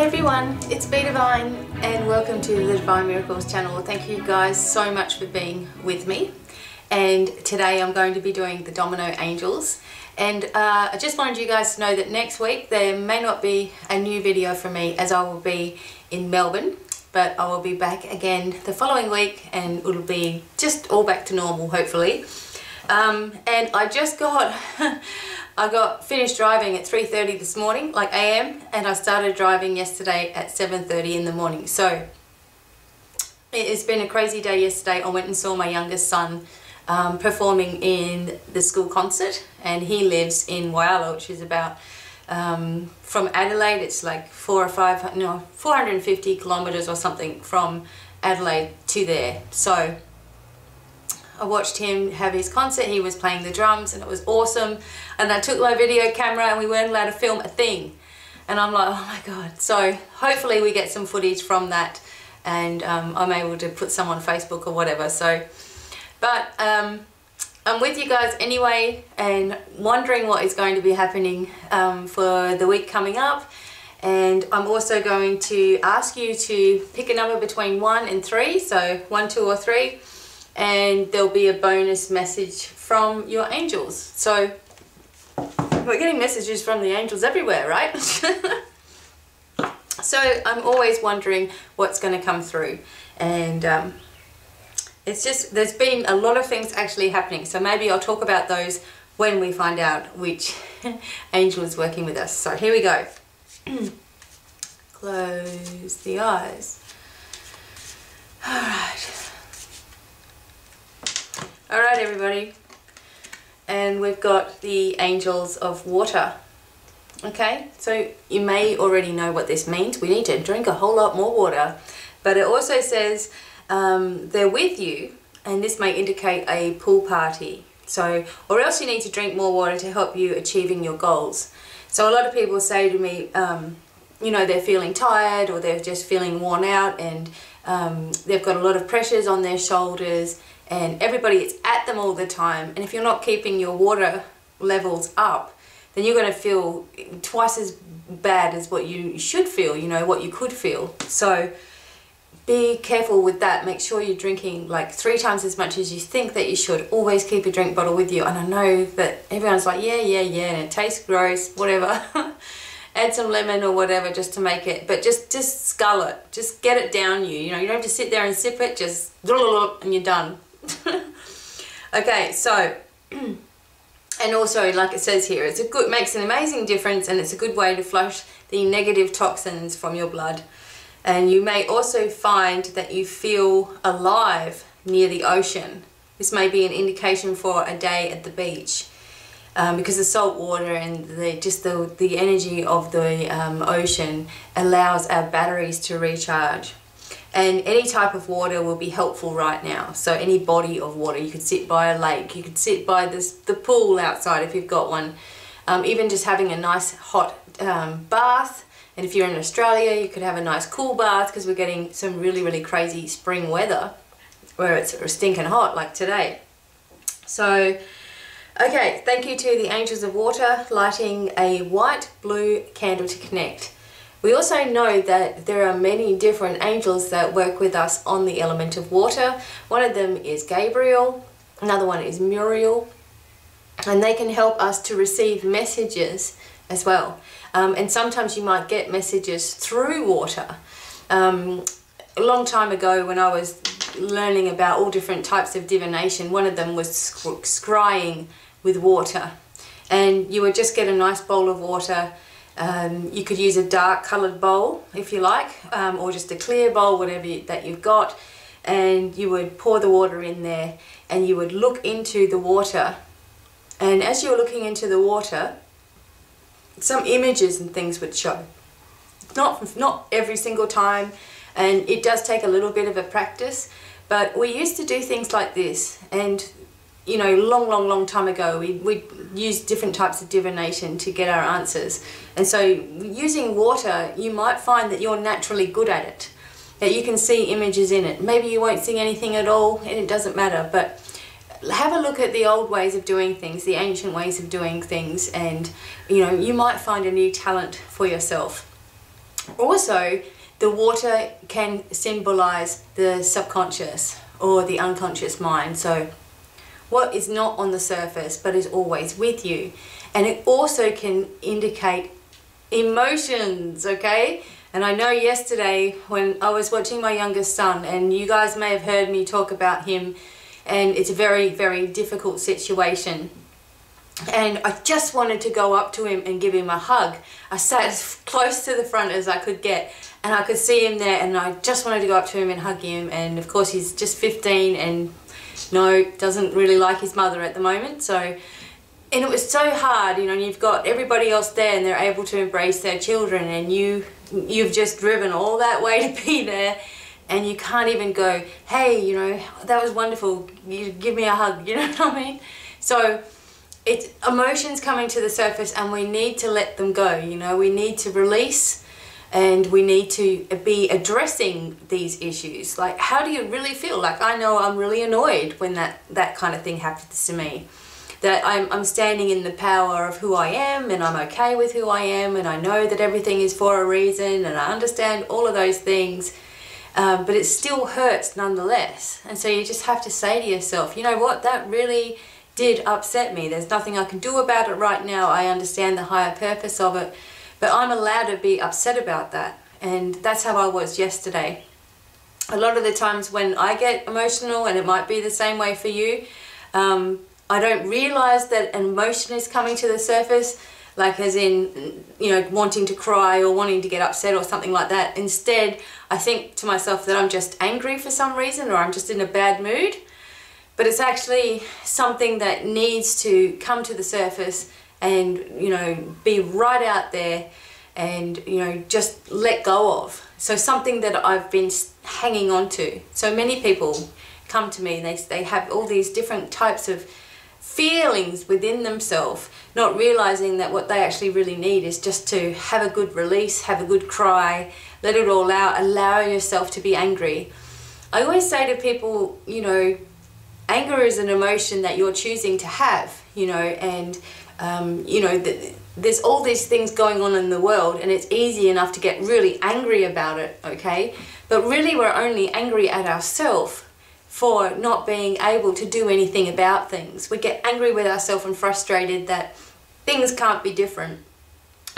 Hey everyone, it's BDevine and welcome to the Divine Miracles channel. Thank you guys so much for being with me. And today I'm going to be doing the Domino Angels. And I just wanted you guys to know that next week there may not be a new video from me as I will be in Melbourne. But I will be back again the following week and it'll be just all back to normal hopefully. And I just got I got finished driving at 3:30 this morning, like AM, and I started driving yesterday at 7:30 in the morning. So it's been a crazy day yesterday. I went and saw my youngest son performing in the school concert, and he lives in Whyalla, which is about from Adelaide. It's like 450 kilometers or something from Adelaide to there. So I watched him have his concert. He was playing the drums and it was awesome, and I took my video camera and we weren't allowed to film a thing, and I'm like, oh my god. So hopefully we get some footage from that and I'm able to put some on Facebook or whatever. So but I'm with you guys anyway and wondering what is going to be happening for the week coming up. And I'm also going to ask you to pick a number between 1 and 3, so 1, 2 or 3, and there'll be a bonus message from your angels. So we're getting messages from the angels everywhere, right? So I'm always wondering what's going to come through, and it's just, there's been a lot of things actually happening, so maybe I'll talk about those when we find out which angel is working with us. So here we go. Close the eyes. Alright everybody, and we've got the angels of water. Okay, so you may already know what this means. We need to drink a whole lot more water, but it also says they're with you, and this may indicate a pool party. So, or else you need to drink more water to help you achieving your goals. So a lot of people say to me, you know, they're feeling tired or they're just feeling worn out, and they've got a lot of pressures on their shoulders, and everybody is at them all the time, and if you're not keeping your water levels up, then you're going to feel twice as bad as what you should feel, you know, what you could feel. So be careful with that. Make sure you're drinking like 3 times as much as you think that you should. Always keep a drink bottle with you. And I know that everyone's like, yeah, and it tastes gross, whatever. Add some lemon or whatever just to make it, but just scull it. Just get it down you. You know, you don't have to sit there and sip it, just and you're done. Okay, so and also, like it says here, it's a good, makes an amazing difference, and it's a good way to flush the negative toxins from your blood. And you may also find that you feel alive near the ocean. This may be an indication for a day at the beach, because the salt water and the energy of the ocean allows our batteries to recharge. And any type of water will be helpful right now. So any body of water, you could sit by a lake, you could sit by the pool outside if you've got one. Even just having a nice hot bath. And if you're in Australia, you could have a nice cool bath, because we're getting some really, really crazy spring weather where it's stinking hot like today. So, okay, thank you to the Angels of Water, lighting a white blue candle to connect. We also know that there are many different angels that work with us on the element of water. One of them is Gabriel, another one is Muriel, and they can help us to receive messages as well. And sometimes you might get messages through water. A long time ago, when I was learning about all different types of divination, one of them was scrying with water. And you would just get a nice bowl of water. You could use a dark coloured bowl if you like, or just a clear bowl, whatever that you've got, and you would pour the water in there, and you would look into the water, and as you were looking into the water, some images and things would show. Not every single time, and it does take a little bit of a practice, but we used to do things like this, and you know, long time ago, we used different types of divination to get our answers. And so using water, you might find that you're naturally good at it, that you can see images in it. Maybe you won't see anything at all, and it doesn't matter, but have a look at the old ways of doing things, the ancient ways of doing things, and you know, you might find a new talent for yourself. Also, the water can symbolize the subconscious or the unconscious mind. So what is not on the surface but is always with you. And it also can indicate emotions, okay? And I know yesterday when I was watching my youngest son, and you guys may have heard me talk about him, and it's a very, very difficult situation. And I just wanted to go up to him and give him a hug. I sat as close to the front as I could get, and I could see him there, and I just wanted to go up to him and hug him. And of course he's just 15 and no, doesn't really like his mother at the moment. So, and it was so hard, you know, and you've got everybody else there and they're able to embrace their children, and you've just driven all that way to be there, and you can't even go, hey, you know, that was wonderful, you give me a hug, you know what I mean? So it's emotions coming to the surface, and we need to let them go, you know, we need to release, and we need to be addressing these issues. Like, how do you really feel? Like, I know I'm really annoyed when that kind of thing happens to me. That I'm standing in the power of who I am, and I'm okay with who I am, and I know that everything is for a reason, and I understand all of those things, but it still hurts nonetheless. And so you just have to say to yourself, you know what, that really did upset me. There's nothing I can do about it right now. I understand the higher purpose of it, but I'm allowed to be upset about that. And that's how I was yesterday. A lot of the times when I get emotional, and it might be the same way for you, I don't realize that an emotion is coming to the surface, like as in, you know, wanting to cry or wanting to get upset or something like that. Instead, I think to myself that I'm just angry for some reason, or I'm just in a bad mood. But it's actually something that needs to come to the surface and, you know, be right out there and, you know, just let go of. So something that I've been hanging on to. So many people come to me and they have all these different types of feelings within themselves, not realizing that what they actually really need is just to have a good release, have a good cry, let it all out, allow yourself to be angry. I always say to people, you know, anger is an emotion that you're choosing to have, you know, and you know, there's all these things going on in the world, and it's easy enough to get really angry about it, okay? But really we're only angry at ourselves for not being able to do anything about things. We get angry with ourselves and frustrated that things can't be different.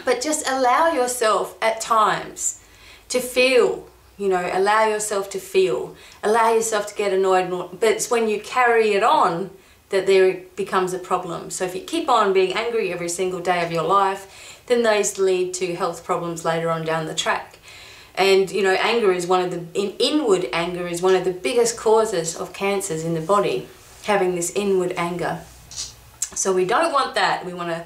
But just allow yourself at times to feel, you know, allow yourself to feel, allow yourself to get annoyed, but it's when you carry it on that there becomes a problem. So if you keep on being angry every single day of your life, then those lead to health problems later on down the track. And, you know, anger is inward anger is one of the biggest causes of cancers in the body, having this inward anger. So we don't want that. We want to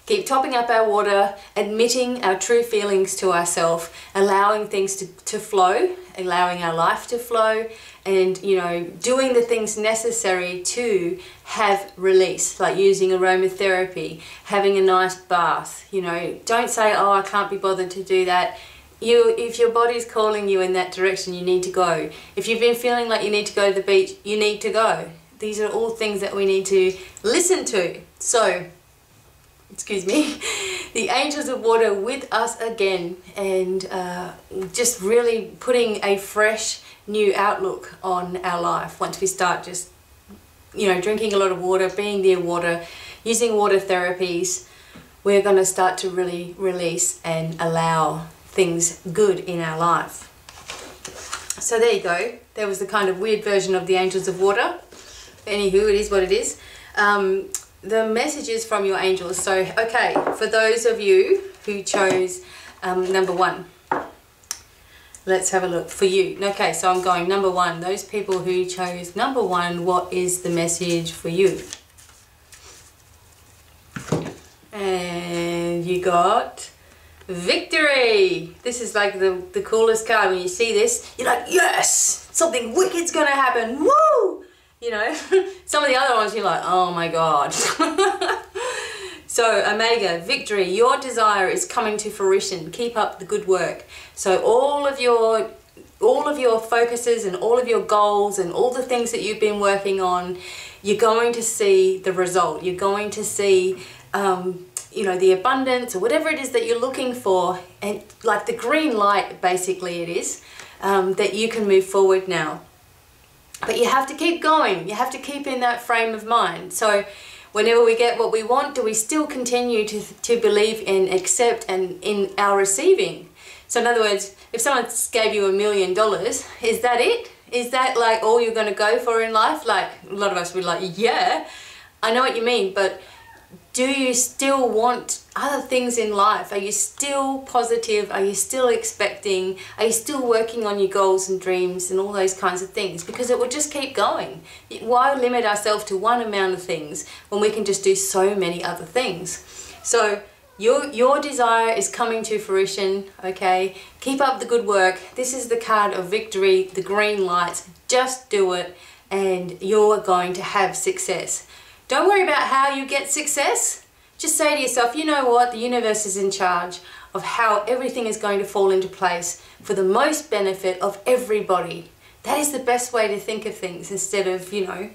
keep topping up our water, admitting our true feelings to ourselves, allowing things to flow, allowing our life to flow, and, you know, doing the things necessary to have release, like using aromatherapy, having a nice bath. You know, don't say, oh, I can't be bothered to do that. If your body's calling you in that direction, you need to go. If you've been feeling like you need to go to the beach, you need to go. These are all things that we need to listen to. So, excuse me, the angels of water with us again, and just really putting a fresh new outlook on our life once we start just, you know, drinking a lot of water, being near water, using water therapies. We're going to start to really release and allow things good in our life. So there you go. There was the kind of weird version of the angels of water. Anywho, it is what it is. The messages from your angels. So, okay, for those of you who chose number 1, let's have a look for you. Okay, so I'm going number 1. Those people who chose number 1, what is the message for you? And you got victory. This is like the coolest card. When you see this, you're like, yes, something wicked's gonna happen. Woo! You know, some of the other ones you're like, oh my god. So Omega, victory, your desire is coming to fruition. Keep up the good work. So all of your focuses and all of your goals and all the things that you've been working on, you're going to see the result. You're going to see you know, the abundance or whatever it is that you're looking for, and like the green light basically it is, that you can move forward now. But you have to keep going. You have to keep in that frame of mind. So whenever we get what we want, do we still continue to believe in, accept, and in our receiving? So in other words, if someone gave you $1 million, is that it? Is that like all you're going to go for in life? Like a lot of us would like, yeah, I know what you mean, but do you still want other things in life? Are you still positive? Are you still expecting? Are you still working on your goals and dreams and all those kinds of things? Because it will just keep going. Why limit ourselves to one amount of things when we can just do so many other things? So your desire is coming to fruition, okay? Keep up the good work. This is the card of victory, the green lights. Just do it and you're going to have success. Don't worry about how you get success. Just say to yourself, you know what? The universe is in charge of how everything is going to fall into place for the most benefit of everybody. That is the best way to think of things, instead of, you know,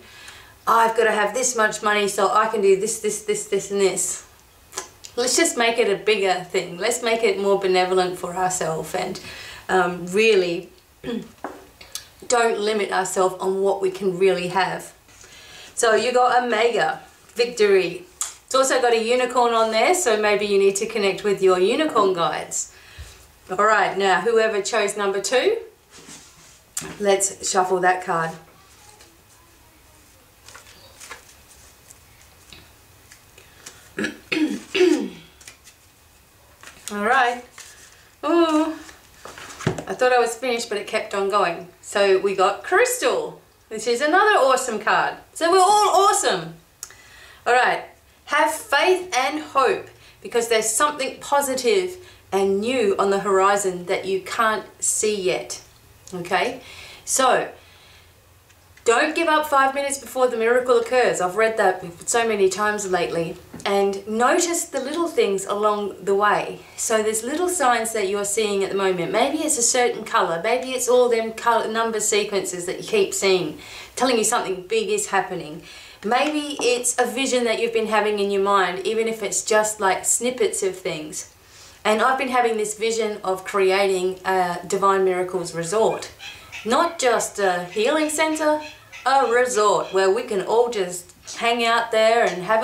I've got to have this much money so I can do this, this, this, this, and this. Let's just make it a bigger thing. Let's make it more benevolent for ourselves, and really don't limit ourselves on what we can really have. So you got a mega victory. It's also got a unicorn on there, so maybe you need to connect with your unicorn guides. All right, now whoever chose number 2, let's shuffle that card. All right. Ooh, I thought I was finished, but it kept on going. So we got Crystal, which is another awesome card. So we're all awesome. All right. Have faith and hope, because there's something positive and new on the horizon that you can't see yet. Okay? So don't give up 5 minutes before the miracle occurs. I've read that so many times lately. And notice the little things along the way. So there's little signs that you're seeing at the moment. Maybe it's a certain color. Maybe it's all them color number sequences that you keep seeing, telling you something big is happening. Maybe it's a vision that you've been having in your mind, even if it's just like snippets of things. And I've been having this vision of creating a Divine Miracles resort. Not just a healing center, a resort where we can all just hang out there and have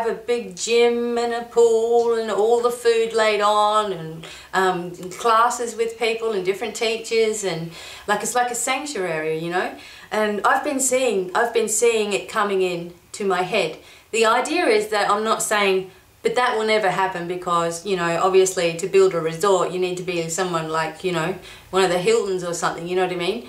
a big gym and a pool and all the food laid on, and classes with people and different teachers, and like it's like a sanctuary, you know. And I've been seeing it coming in to my head. The idea is that I'm not saying, but that will never happen, because, you know, obviously to build a resort you need to be someone like, you know, one of the Hiltons or something, you know what I mean?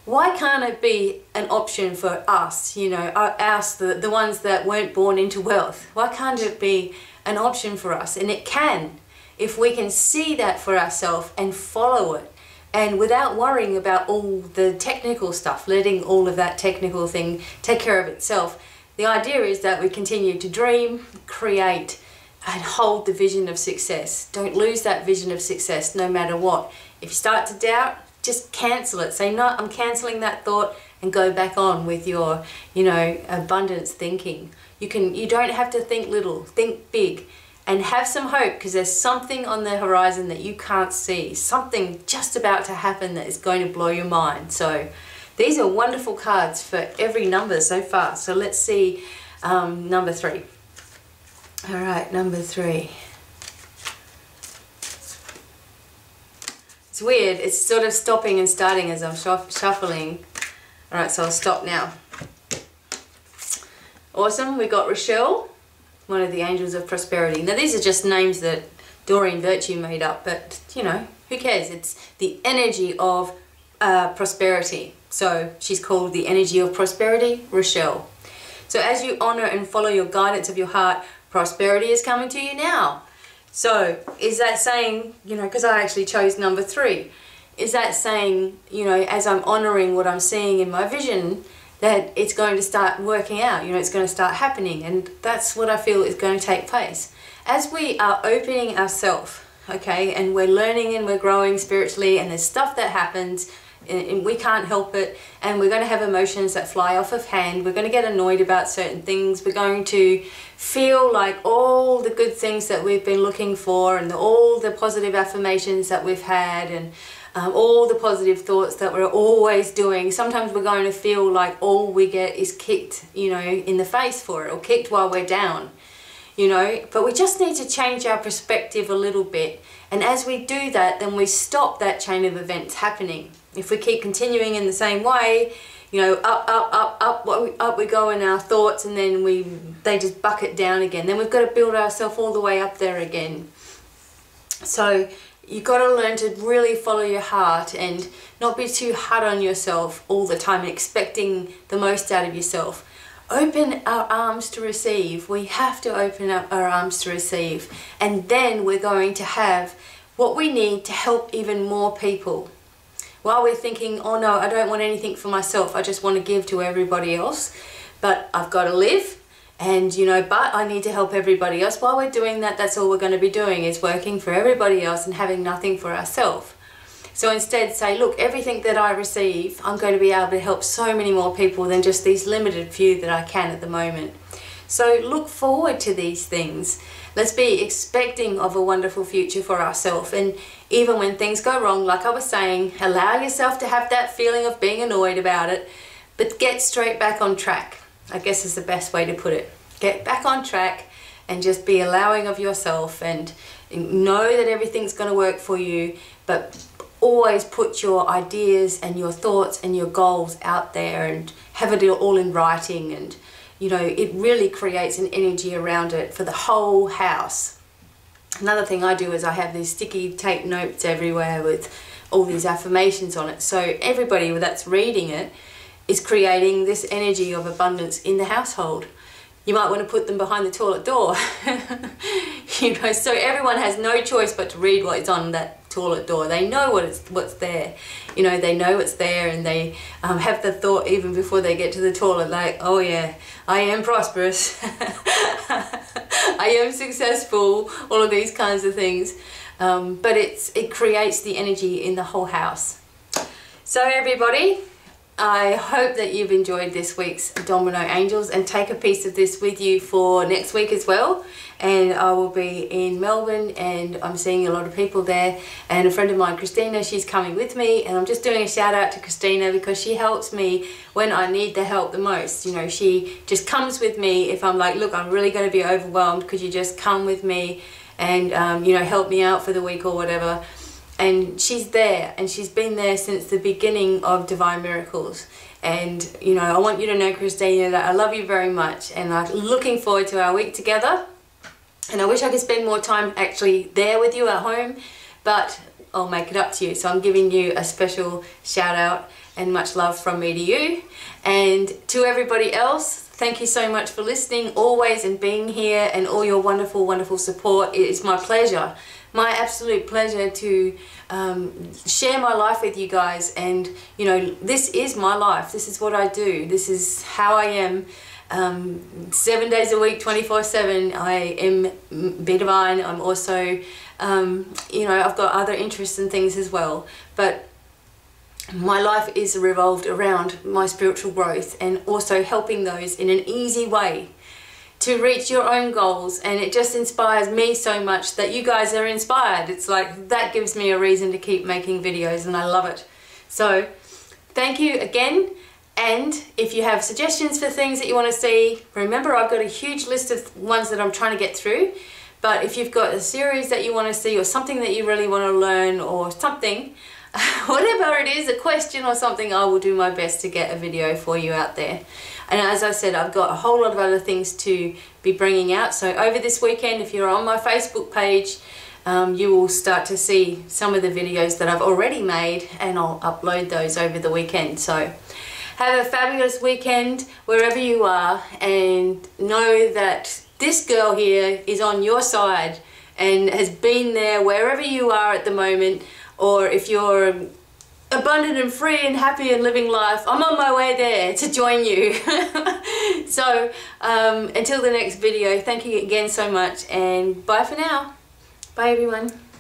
Why can't it be an option for us, you know, us, the ones that weren't born into wealth? Why can't it be an option for us? And it can, if we can see that for ourselves and follow it, and without worrying about all the technical stuff, letting all of that technical thing take care of itself. The idea is that we continue to dream, create, and hold the vision of success. Don't lose that vision of success no matter what. If you start to doubt, just cancel it. Say, no, I'm cancelling that thought, and go back on with your, you know, abundance thinking. You don't have to think little, think big, and have some hope, because there's something on the horizon that you can't see. Something just about to happen that is going to blow your mind. So these are wonderful cards for every number so far. So let's see number 3. All right, number 3. It's weird, it's sort of stopping and starting as I'm shuffling. All right, so I'll stop now. Awesome, we got Rochelle, one of the angels of prosperity. Now these are just names that Doreen Virtue made up, but you know, who cares? It's the energy of prosperity. So she's called the energy of prosperity, Rochelle. So as you honor and follow your guidance of your heart, prosperity is coming to you now. So is that saying, you know, because I actually chose number 3, is that saying, you know, as I'm honoring what I'm seeing in my vision, that it's going to start working out, you know, it's going to start happening? And that's what I feel is going to take place. As we are opening ourselves okay, and we're learning and we're growing spiritually, and there's stuff that happens and we can't help it, and we're going to have emotions that fly off of hand. We're going to get annoyed about certain things. We're going to feel like all the good things that we've been looking for, and all the positive affirmations that we've had, and all the positive thoughts that we're always doing. Sometimes we're going to feel like all we get is kicked, you know, in the face for it, or kicked while we're down, you know. But we just need to change our perspective a little bit, and as we do that, then we stop that chain of events happening. If we keep continuing in the same way, you know, up we go in our thoughts, and then they just bucket down again. Then we've got to build ourselves all the way up there again. So you've got to learn to really follow your heart and not be too hard on yourself all the time and expecting the most out of yourself. Open our arms to receive. We have to open up our arms to receive, and then we're going to have what we need to help even more people. While we're thinking, oh no, I don't want anything for myself, I just want to give to everybody else, but I've got to live, and you know, but I need to help everybody else. While we're doing that, that's all we're going to be doing, is working for everybody else and having nothing for ourselves. So instead say, look, everything that I receive, I'm going to be able to help so many more people than just these limited few that I can at the moment. So look forward to these things. Let's be expecting of a wonderful future for ourselves. And even when things go wrong, like I was saying, allow yourself to have that feeling of being annoyed about it, but get straight back on track, I guess is the best way to put it. Get back on track and just be allowing of yourself, and know that everything's going to work for you, but always put your ideas and your thoughts and your goals out there, and have it all in writing, and you know, it really creates an energy around it for the whole house. Another thing I do is I have these sticky tape notes everywhere with all these affirmations on it. So everybody that's reading it is creating this energy of abundance in the household. You might want to put them behind the toilet door. You know, so everyone has no choice but to read what is on that toilet door. They know what's there. You know, they know it's there, and they have the thought even before they get to the toilet, like, oh yeah, I am prosperous. I am successful, all of these kinds of things. But it creates the energy in the whole house. So everybody, I hope that you've enjoyed this week's Domino Angels, and take a piece of this with you for next week as well. And I will be in Melbourne, and I'm seeing a lot of people there, and a friend of mine, Christina, she's coming with me, and I'm just doing a shout out to Christina because she helps me when I need the help the most. You know, she just comes with me if I'm like, look, I'm really going to be overwhelmed, could you just come with me and you know, help me out for the week or whatever. And she's there, and she's been there since the beginning of Divine Miracles. And you know, I want you to know, Christina, that I love you very much, and I'm looking forward to our week together. And I wish I could spend more time actually there with you at home, but I'll make it up to you. So I'm giving you a special shout out and much love from me to you. And to everybody else, thank you so much for listening always and being here, and all your wonderful, wonderful support. It is my pleasure, my absolute pleasure to share my life with you guys. And you know, this is my life. This is what I do. This is how I am. 7 days a week, 24/7. I am BDevine. I'm also, you know, I've got other interests and things as well. But my life is revolved around my spiritual growth, and also helping those in an easy way to reach your own goals. And it just inspires me so much that you guys are inspired. It's like, that gives me a reason to keep making videos, and I love it. So thank you again. And if you have suggestions for things that you want to see, remember, I've got a huge list of ones that I'm trying to get through. But if you've got a series that you want to see, or something that you really want to learn, or something, whatever it is, a question or something, I will do my best to get a video for you out there. And as I said, I've got a whole lot of other things to be bringing out. So over this weekend, if you're on my Facebook page, you will start to see some of the videos that I've already made, and I'll upload those over the weekend. So have a fabulous weekend wherever you are, and know that this girl here is on your side and has been there wherever you are at the moment. Or if you're abundant and free and happy and living life, I'm on my way there to join you. So until the next video, thank you again so much, and bye for now. Bye everyone.